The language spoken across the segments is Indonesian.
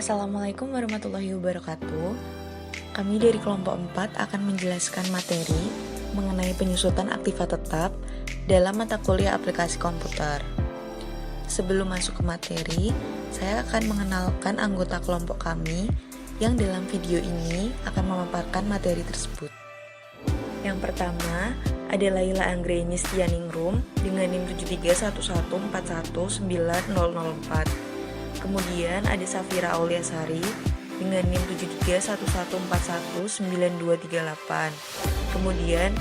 Assalamualaikum warahmatullahi wabarakatuh. Kami dari kelompok 4 akan menjelaskan materi mengenai penyusutan aktiva tetap dalam mata kuliah aplikasi komputer. Sebelum masuk ke materi, saya akan mengenalkan anggota kelompok kami yang dalam video ini akan memaparkan materi tersebut. Yang pertama, ada Laila Anggreni Stianingrum dengan NIM 73114190004. Kemudian ada Safira Auliasari dengan NIM 73114192238. Kemudian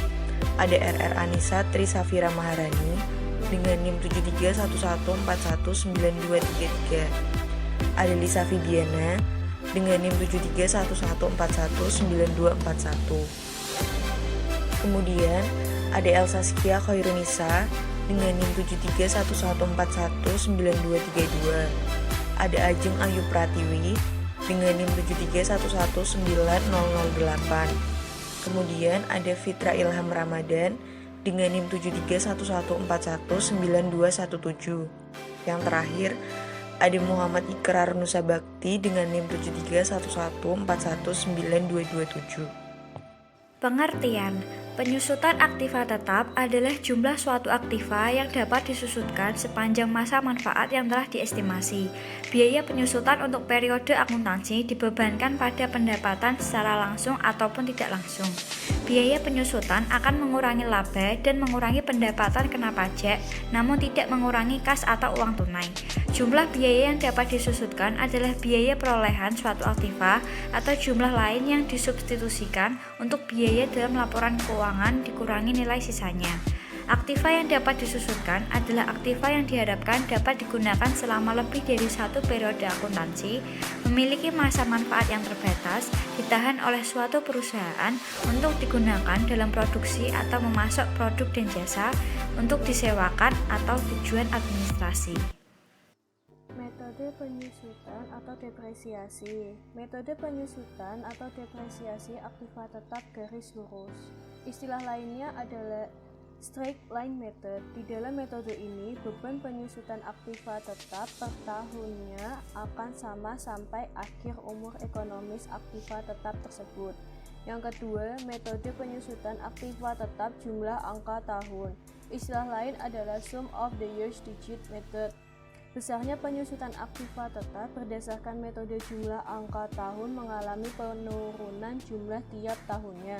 ada RR Anissa Tri Safira Maharani dengan NIM 73114192233. Ada Lisa Fidiana dengan NIM 73114192241. Kemudian ada Elsa Skia Khairunisa dengan NIM 73114192232. Ada Ajeng Ayu Pratiwi dengan NIM 731190008. Kemudian ada Fitra Ilham Ramadan dengan NIM 73114192217. Yang terakhir ada Muhammad Ikrar Nusa Bakti dengan NIM 73114192227. Pengertian: penyusutan aktiva tetap adalah jumlah suatu aktiva yang dapat disusutkan sepanjang masa manfaat yang telah diestimasi. Biaya penyusutan untuk periode akuntansi dibebankan pada pendapatan secara langsung ataupun tidak langsung. Biaya penyusutan akan mengurangi laba dan mengurangi pendapatan kena pajak, namun tidak mengurangi kas atau uang tunai. Jumlah biaya yang dapat disusutkan adalah biaya perolehan suatu aktiva atau jumlah lain yang disubstitusikan untuk biaya dalam laporan keuangan dikurangi nilai sisanya. Aktiva yang dapat disusutkan adalah aktiva yang diharapkan dapat digunakan selama lebih dari satu periode akuntansi, memiliki masa manfaat yang terbatas, ditahan oleh suatu perusahaan untuk digunakan dalam produksi atau memasok produk dan jasa, untuk disewakan atau tujuan administrasi. Metode penyusutan atau depresiasi. Metode penyusutan atau depresiasi aktiva tetap garis lurus. Istilah lainnya adalah straight line method. Di dalam metode ini, beban penyusutan aktiva tetap per tahunnya akan sama sampai akhir umur ekonomis aktiva tetap tersebut. Yang kedua, metode penyusutan aktiva tetap jumlah angka tahun. Istilah lain adalah sum of the years digit method. Besarnya penyusutan aktiva tetap berdasarkan metode jumlah angka tahun mengalami penurunan jumlah tiap tahunnya.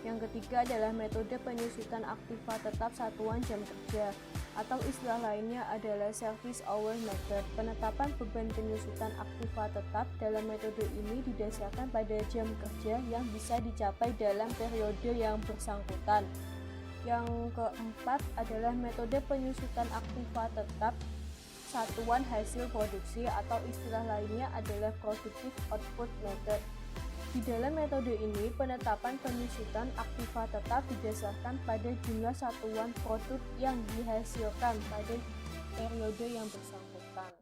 Yang ketiga adalah metode penyusutan aktiva tetap satuan jam kerja, atau istilah lainnya adalah service hour method. Penetapan beban penyusutan aktiva tetap dalam metode ini didasarkan pada jam kerja yang bisa dicapai dalam periode yang bersangkutan. Yang keempat adalah metode penyusutan aktiva tetap satuan hasil produksi, atau istilah lainnya adalah productive output method. Di dalam metode ini, penetapan penyusutan aktiva tetap didasarkan pada jumlah satuan produk yang dihasilkan pada periode yang bersangkutan.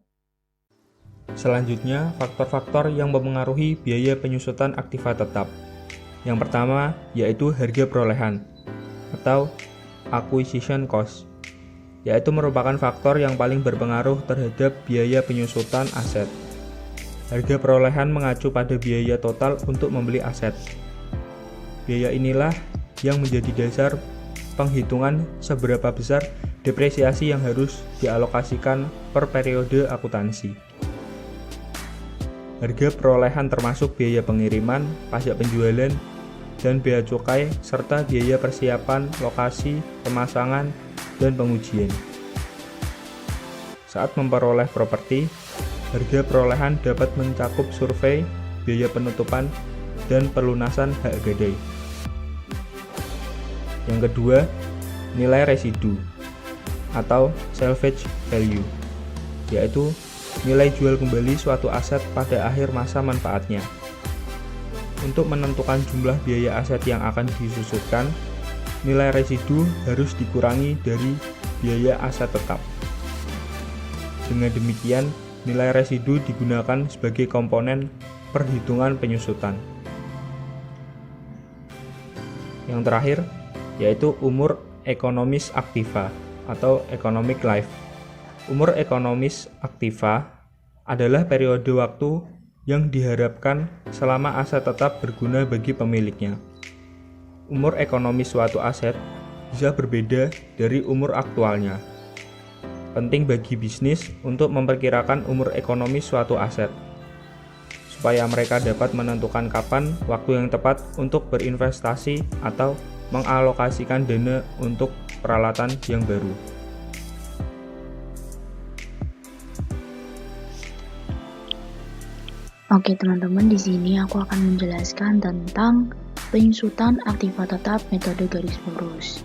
Selanjutnya, faktor-faktor yang mempengaruhi biaya penyusutan aktiva tetap. Yang pertama, yaitu harga perolehan atau acquisition cost, yaitu merupakan faktor yang paling berpengaruh terhadap biaya penyusutan aset. Harga perolehan mengacu pada biaya total untuk membeli aset. Biaya inilah yang menjadi dasar penghitungan seberapa besar depresiasi yang harus dialokasikan per periode akuntansi. Harga perolehan termasuk biaya pengiriman, pajak penjualan, dan bea cukai, serta biaya persiapan, lokasi, pemasangan, dan pengujian. Saat memperoleh properti, harga perolehan dapat mencakup survei, biaya penutupan, dan pelunasan hak gadai. Yang kedua, nilai residu atau salvage value, yaitu nilai jual kembali suatu aset pada akhir masa manfaatnya. Untuk menentukan jumlah biaya aset yang akan disusutkan, nilai residu harus dikurangi dari biaya aset tetap. Dengan demikian, nilai residu digunakan sebagai komponen perhitungan penyusutan. Yang terakhir, yaitu umur ekonomis aktiva atau economic life. Umur ekonomis aktiva adalah periode waktu yang diharapkan selama aset tetap berguna bagi pemiliknya. Umur ekonomis suatu aset bisa berbeda dari umur aktualnya. Penting bagi bisnis untuk memperkirakan umur ekonomis suatu aset, supaya mereka dapat menentukan kapan waktu yang tepat untuk berinvestasi atau mengalokasikan dana untuk peralatan yang baru. Oke teman-teman, di sini aku akan menjelaskan tentang penyusutan aktiva tetap metode garis lurus.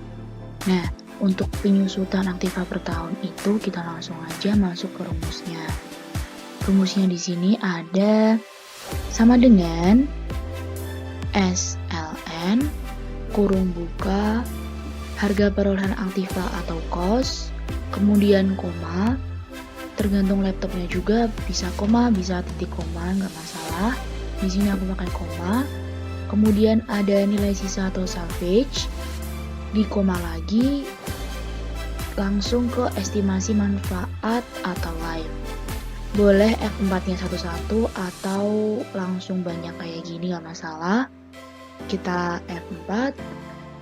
Nah, untuk penyusutan aktiva per tahun itu kita langsung aja masuk ke rumusnya. Rumusnya di sini ada sama dengan SLN kurung buka harga perolehan aktiva atau cost, kemudian koma. Tergantung laptopnya juga, bisa koma, bisa titik koma, nggak masalah. Di sini aku pakai koma. Kemudian ada nilai sisa atau salvage, di koma lagi, langsung ke estimasi manfaat atau life. Boleh F4-nya satu-satu atau langsung banyak kayak gini, nggak masalah. Kita F4,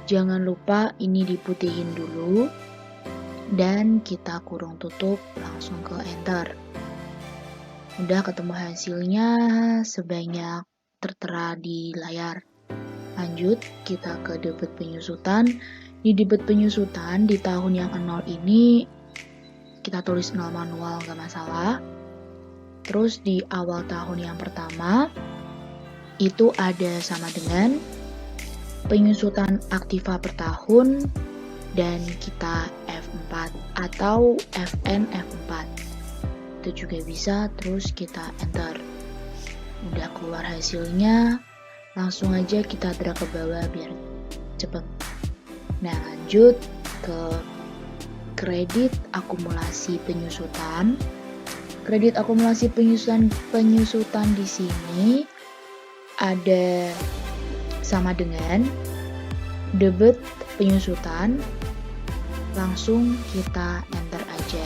jangan lupa ini diputihin dulu. Dan kita kurung tutup, langsung ke enter. Udah ketemu hasilnya sebanyak tertera di layar. Lanjut kita ke debit penyusutan. Di debit penyusutan di tahun yang 0 ini kita tulis 0 manual, gak masalah. Terus di awal tahun yang pertama itu ada sama dengan penyusutan aktiva per tahun dan kita F4 atau FN F4 itu juga bisa. Terus kita enter. Udah keluar hasilnya, langsung aja kita drag ke bawah biar cepet. Nah, lanjut ke kredit akumulasi penyusutan. Kredit akumulasi penyusutan di sini ada sama dengan debit penyusutan. Langsung kita enter aja.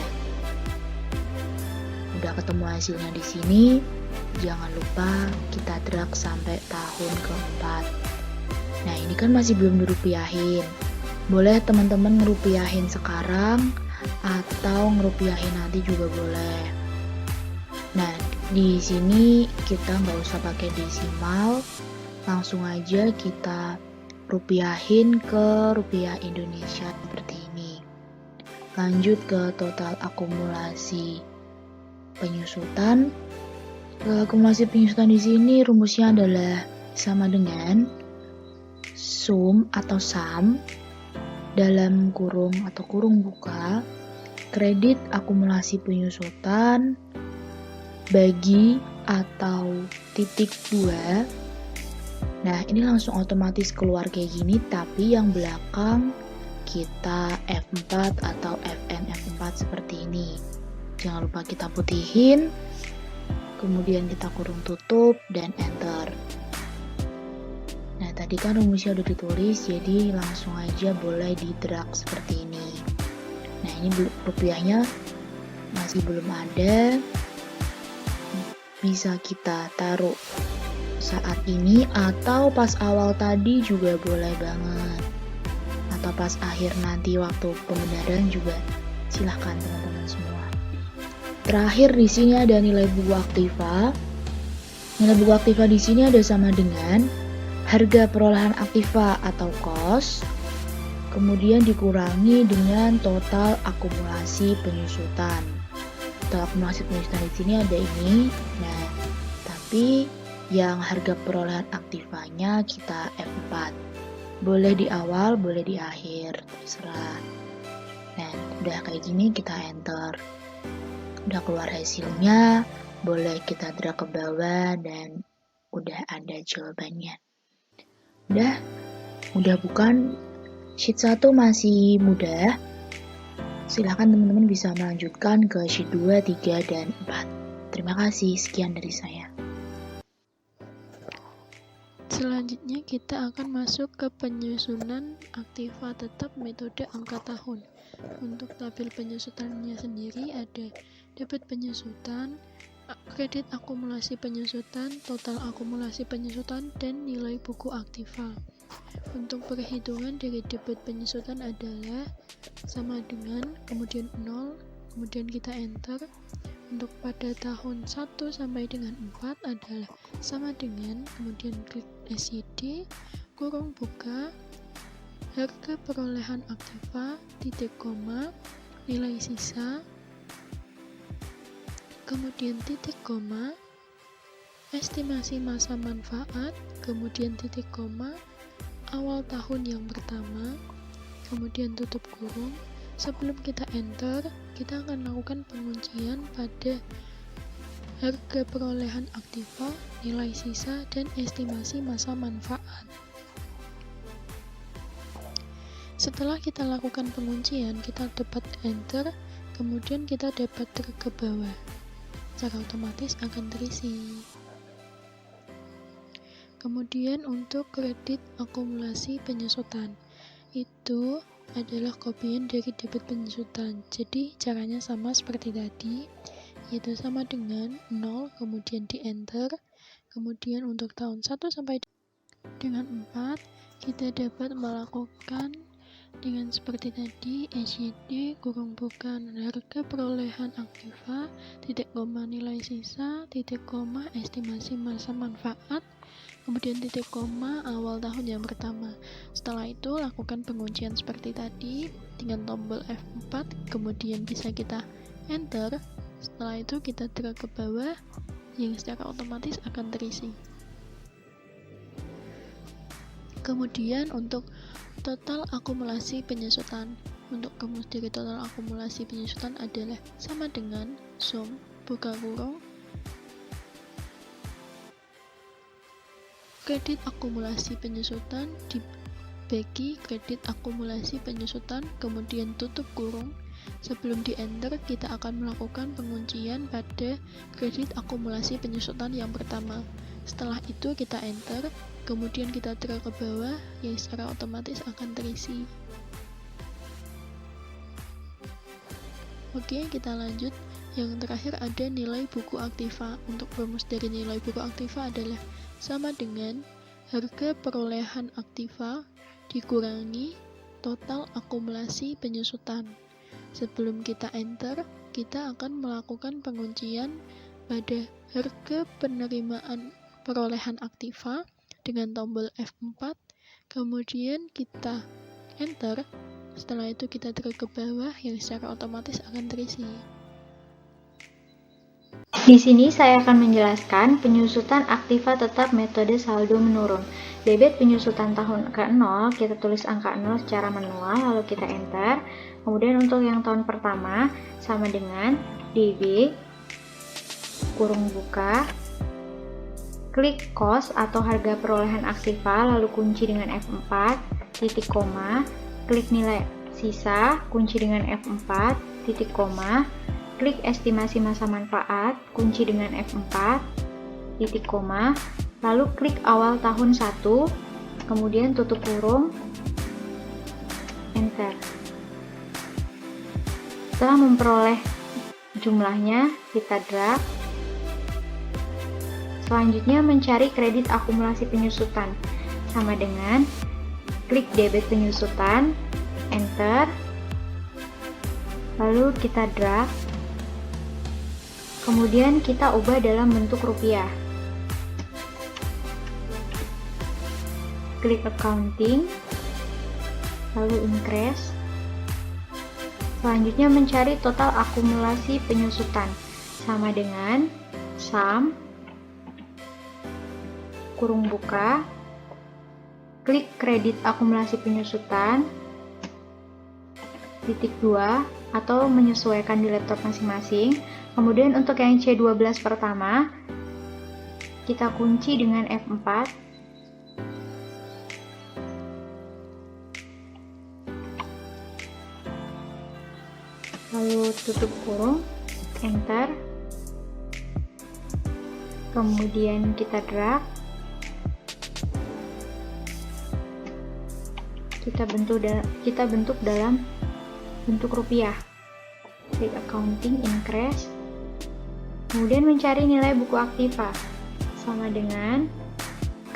Udah ketemu hasilnya di sini. Jangan lupa kita drag sampai tahun keempat. Nah, ini kan masih belum dirupiahin. Boleh teman-teman ngerupiahin sekarang atau ngerupiahin nanti juga boleh. Nah, di sini kita nggak usah pakai desimal, langsung aja kita rupiahin ke rupiah Indonesia seperti ini. Lanjut ke total akumulasi penyusutan. Akumulasi penyusutan di sini rumusnya adalah sama dengan sum atau sum dalam kurung atau kurung buka kredit akumulasi penyusutan bagi atau titik 2. Nah, ini langsung otomatis keluar kayak gini, tapi yang belakang kita F4 atau FN F4 seperti ini. Jangan lupa kita putihin, kemudian kita kurung tutup dan enter. Nah, tadi kan rumusnya udah ditulis, jadi langsung aja boleh di drag seperti ini. Nah, ini rupiahnya masih belum ada, bisa kita taruh saat ini atau pas awal tadi juga boleh banget, atau pas akhir nanti waktu pembenaran juga silahkan teman-teman semua. Terakhir di sini ada nilai buku aktiva. Nilai buku aktiva di sini ada sama dengan harga perolehan aktiva atau cost, kemudian dikurangi dengan total akumulasi penyusutan. Total akumulasi penyusutan di sini ada ini. Nah, tapi yang harga perolehan aktivanya kita F4. Boleh di awal, boleh di akhir, terserah. Nah, udah kayak gini kita enter. Udah keluar hasilnya, boleh kita drag ke bawah dan udah ada jawabannya. Udah bukan? Sheet 1 masih mudah. Silahkan teman-teman bisa melanjutkan ke sheet 2, 3, dan 4. Terima kasih, sekian dari saya. Selanjutnya kita akan masuk ke penyusunan aktiva tetap metode angka tahun. Untuk tabel penyusutannya sendiri ada debit penyusutan, kredit akumulasi penyusutan, total akumulasi penyusutan, dan nilai buku aktiva. Untuk perhitungan dari debit penyusutan adalah sama dengan, kemudian 0, kemudian kita enter. Untuk pada tahun 1 sampai dengan 4 adalah sama dengan, kemudian klik SYD, kurung buka, harga perolehan aktiva, titik koma, nilai sisa, kemudian titik koma, estimasi masa manfaat, kemudian titik koma, awal tahun yang pertama, kemudian tutup kurung. Sebelum kita enter, kita akan lakukan penguncian pada harga perolehan aktiva, nilai sisa, dan estimasi masa manfaat. Setelah kita lakukan penguncian, kita dapat enter, kemudian kita dapat drag ke bawah. Secara otomatis akan terisi. Kemudian untuk kredit akumulasi penyusutan, itu adalah kopian dari debit penyusutan. Jadi caranya sama seperti tadi, yaitu sama dengan 0, kemudian di enter. Kemudian untuk tahun 1 sampai dengan 4, kita dapat melakukan dengan seperti tadi, SYD, kurung buka, harga perolehan aktiva, titik koma nilai sisa, titik koma estimasi masa manfaat, kemudian titik koma awal tahun yang pertama. Setelah itu lakukan penguncian seperti tadi dengan tombol F4, kemudian bisa kita enter. Setelah itu kita drag ke bawah yang secara otomatis akan terisi. Kemudian untuk total akumulasi penyusutan, untuk rumus dari total akumulasi penyusutan adalah sama dengan sum buka kurung kredit akumulasi penyusutan dibagi kredit akumulasi penyusutan, kemudian tutup kurung. Sebelum di enter, kita akan melakukan penguncian pada kredit akumulasi penyusutan yang pertama. Setelah itu kita enter, kemudian kita drag ke bawah yang secara otomatis akan terisi. Oke, kita lanjut. Yang terakhir ada nilai buku aktiva. Untuk rumus dari nilai buku aktiva adalah sama dengan harga perolehan aktiva dikurangi total akumulasi penyusutan. Sebelum kita enter, kita akan melakukan penguncian pada harga penerimaan perolehan aktiva dengan tombol F4, kemudian kita enter. Setelah itu kita drag ke bawah yang secara otomatis akan terisi. Di sini saya akan menjelaskan penyusutan aktiva tetap metode saldo menurun. Debit penyusutan tahun ke-0, kita tulis angka 0 secara manual, lalu kita enter. Kemudian untuk yang tahun pertama, sama dengan DB, kurung buka, klik cost atau harga perolehan aktiva, lalu kunci dengan F4, titik koma, klik nilai sisa, kunci dengan F4, titik koma, klik estimasi masa manfaat, kunci dengan F4, titik koma, lalu klik awal tahun 1, kemudian tutup kurung, enter. Setelah memperoleh jumlahnya, kita drag. Selanjutnya mencari kredit akumulasi penyusutan, sama dengan klik debit penyusutan, enter, lalu kita drag, kemudian kita ubah dalam bentuk rupiah. Klik accounting, lalu increase. Selanjutnya mencari total akumulasi penyusutan, sama dengan sum, kurung buka, klik kredit akumulasi penyusutan, titik 2, atau menyesuaikan di laptop masing-masing. Kemudian untuk yang C12 pertama, kita kunci dengan F4, lalu tutup kurung, enter, kemudian kita drag, kita bentuk dalam bentuk rupiah. Klik accounting, increase, Kemudian mencari nilai buku aktiva sama dengan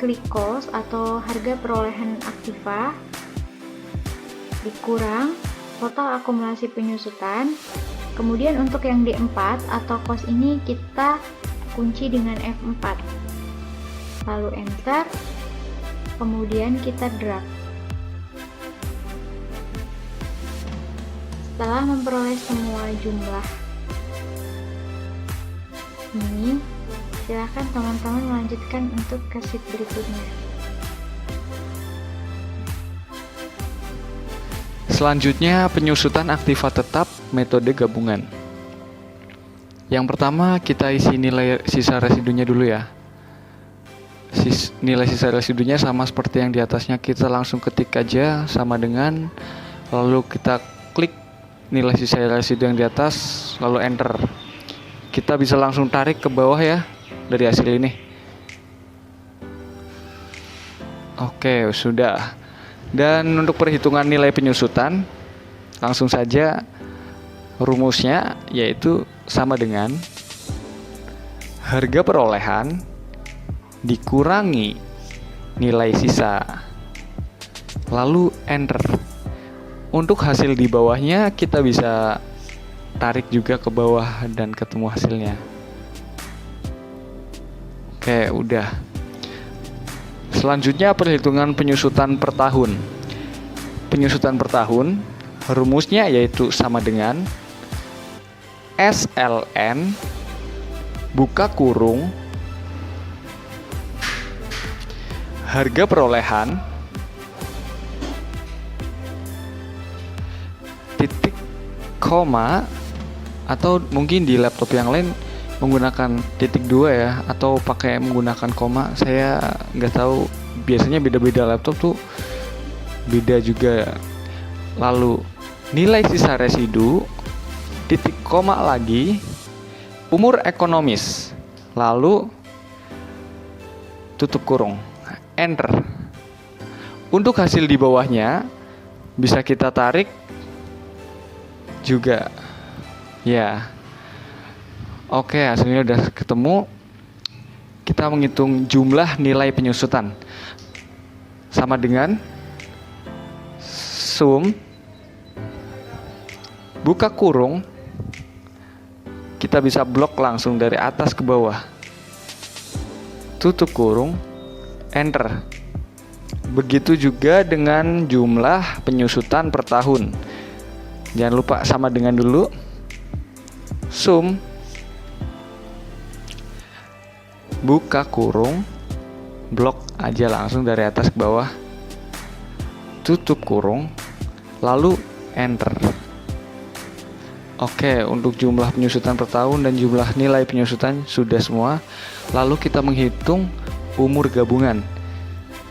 klik cost atau harga perolehan aktiva dikurang total akumulasi penyusutan. Kemudian untuk yang D4 atau cost ini kita kunci dengan F4. Lalu enter. Kemudian kita drag. Setelah memperoleh semua jumlah ini, silakan teman-teman melanjutkan untuk ke sheet berikutnya. Selanjutnya, penyusutan aktiva tetap metode gabungan. Yang pertama, kita isi nilai sisa residunya dulu ya. Nilai sisa residunya sama seperti yang di atasnya, kita langsung ketik aja sama dengan, lalu kita klik nilai sisa residu yang di atas, lalu enter. Kita bisa langsung tarik ke bawah ya dari hasil ini. Oke, sudah. Dan untuk perhitungan nilai penyusutan, langsung saja rumusnya yaitu sama dengan harga perolehan dikurangi nilai sisa, lalu enter. Untuk hasil di bawahnya kita bisa tarik juga ke bawah dan ketemu hasilnya. Oke, udah. Selanjutnya perhitungan penyusutan per tahun. Penyusutan per tahun rumusnya yaitu sama dengan SLN buka kurung harga perolehan titik koma, atau mungkin di laptop yang lain menggunakan titik 2 ya, atau pakai menggunakan koma. Saya nggak tahu, biasanya beda-beda laptop tuh beda juga. Lalu nilai sisa residu titik koma lagi umur ekonomis, lalu tutup kurung, enter. Untuk hasil di bawahnya bisa kita tarik juga ya. Oke, hasilnya udah ketemu. Kita menghitung jumlah nilai penyusutan sama dengan sum buka kurung, kita bisa blok langsung dari atas ke bawah, tutup kurung, enter. Begitu juga dengan jumlah penyusutan per tahun. Jangan lupa sama dengan dulu, sum buka kurung, blok aja langsung dari atas ke bawah, tutup kurung, lalu enter. Oke, untuk jumlah penyusutan per tahun dan jumlah nilai penyusutan sudah semua. Lalu kita menghitung umur gabungan.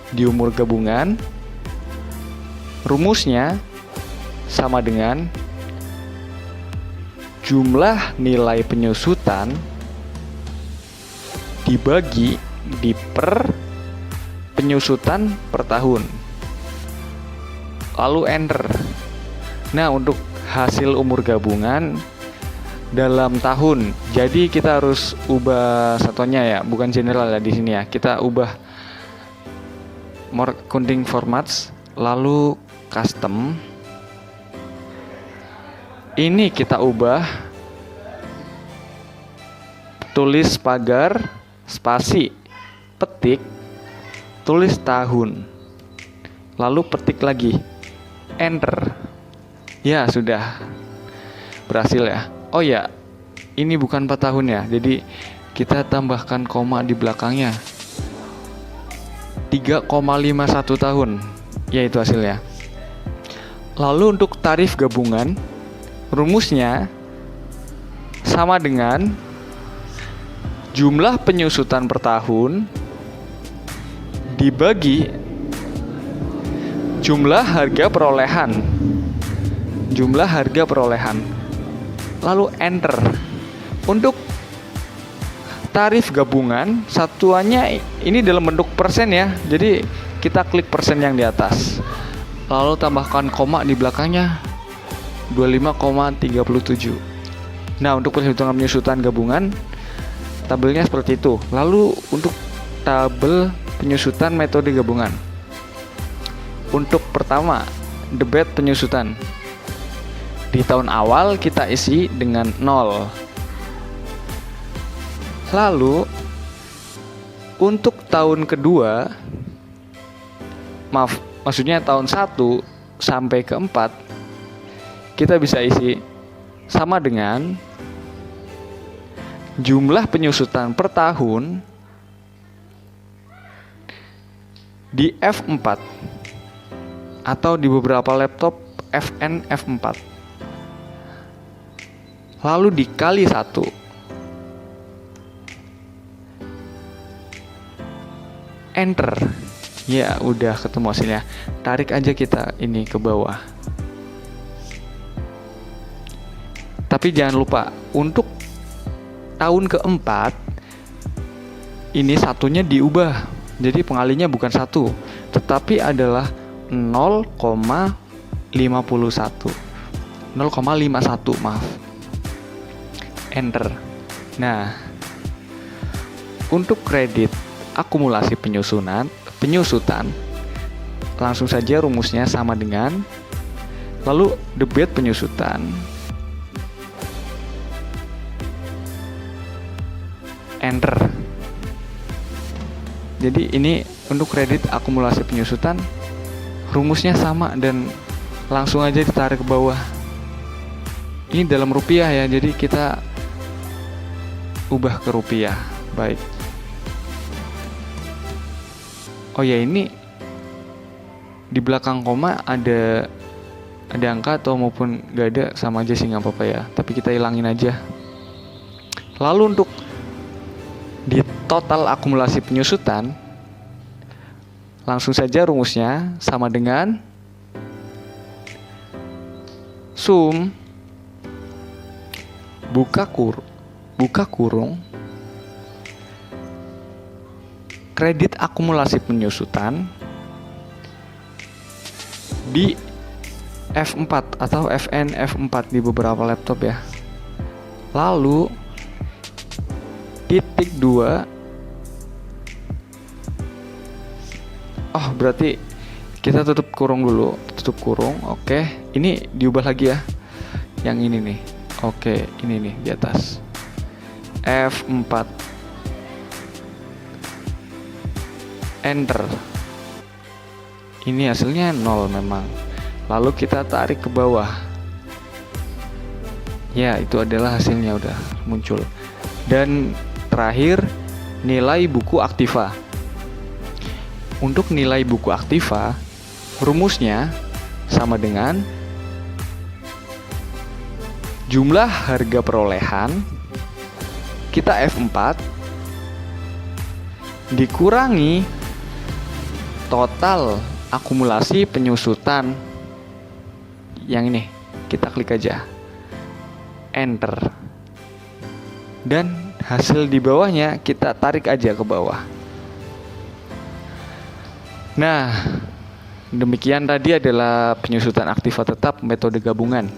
Di umur gabungan, rumusnya sama dengan jumlah nilai penyusutan dibagi di per penyusutan per tahun, lalu enter. Nah, untuk hasil umur gabungan dalam tahun, jadi kita harus ubah satuannya ya, bukan general ya di sini ya. Kita ubah more counting formats, lalu custom. Ini kita ubah tulis pagar spasi petik tulis tahun, lalu petik lagi, enter. Ya, sudah berhasil ya. Oh ya, ini bukan 4 tahun ya, jadi kita tambahkan koma di belakangnya, 3,51 tahun, yaitu hasilnya. Lalu untuk tarif gabungan, rumusnya sama dengan jumlah penyusutan per tahun dibagi jumlah harga perolehan, lalu enter. Untuk tarif gabungan, satuannya ini dalam bentuk persen ya, jadi kita klik persen yang di atas, lalu tambahkan koma di belakangnya, 25,37. Nah, untuk perhitungan penyusutan gabungan tabelnya seperti itu. Lalu untuk tabel penyusutan metode gabungan. Untuk pertama, debit penyusutan. Di tahun awal kita isi dengan 0. Lalu untuk tahun kedua, maksudnya tahun 1 sampai ke 4, kita bisa isi sama dengan jumlah penyusutan per tahun di F4 atau di beberapa laptop FN F4, lalu dikali 1. Enter. Ya, udah ketemu hasilnya. Tarik aja kita ini ke bawah. Tapi jangan lupa, untuk tahun keempat ini satunya diubah. Jadi pengalinya bukan 1, tetapi adalah 0,51. 0,51, maaf. Enter. Nah, untuk kredit akumulasi penyusutan, langsung saja rumusnya sama dengan, lalu debit penyusutan enter. Jadi ini untuk kredit akumulasi penyusutan rumusnya sama dan langsung aja ditarik ke bawah. Ini dalam rupiah ya, jadi kita ubah ke rupiah. Baik. Oh ya, ini di belakang koma ada angka atau maupun gak ada, sama aja sih, nggak apa-apa ya. Tapi kita hilangin aja. Lalu untuk di total akumulasi penyusutan, langsung saja rumusnya sama dengan sum buka kurung kredit akumulasi penyusutan di F4 atau FN F4 di beberapa laptop ya. Lalu titik 2. Oh, berarti kita tutup kurung dulu. Tutup kurung. Oke, ini diubah lagi ya. Yang ini nih. Oke, ini nih di atas. F4. Enter. Ini hasilnya 0 memang. Lalu kita tarik ke bawah. Ya, itu adalah hasilnya, udah muncul. Dan terakhir, nilai buku aktiva. Untuk nilai buku aktiva, rumusnya sama dengan jumlah harga perolehan kita F4 dikurangi total akumulasi penyusutan. Yang ini kita klik aja, enter, dan hasil di bawahnya kita tarik aja ke bawah. Nah, demikian tadi adalah penyusutan aktiva tetap metode gabungan.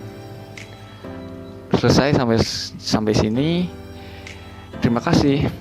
Selesai sampai sini. Terima kasih.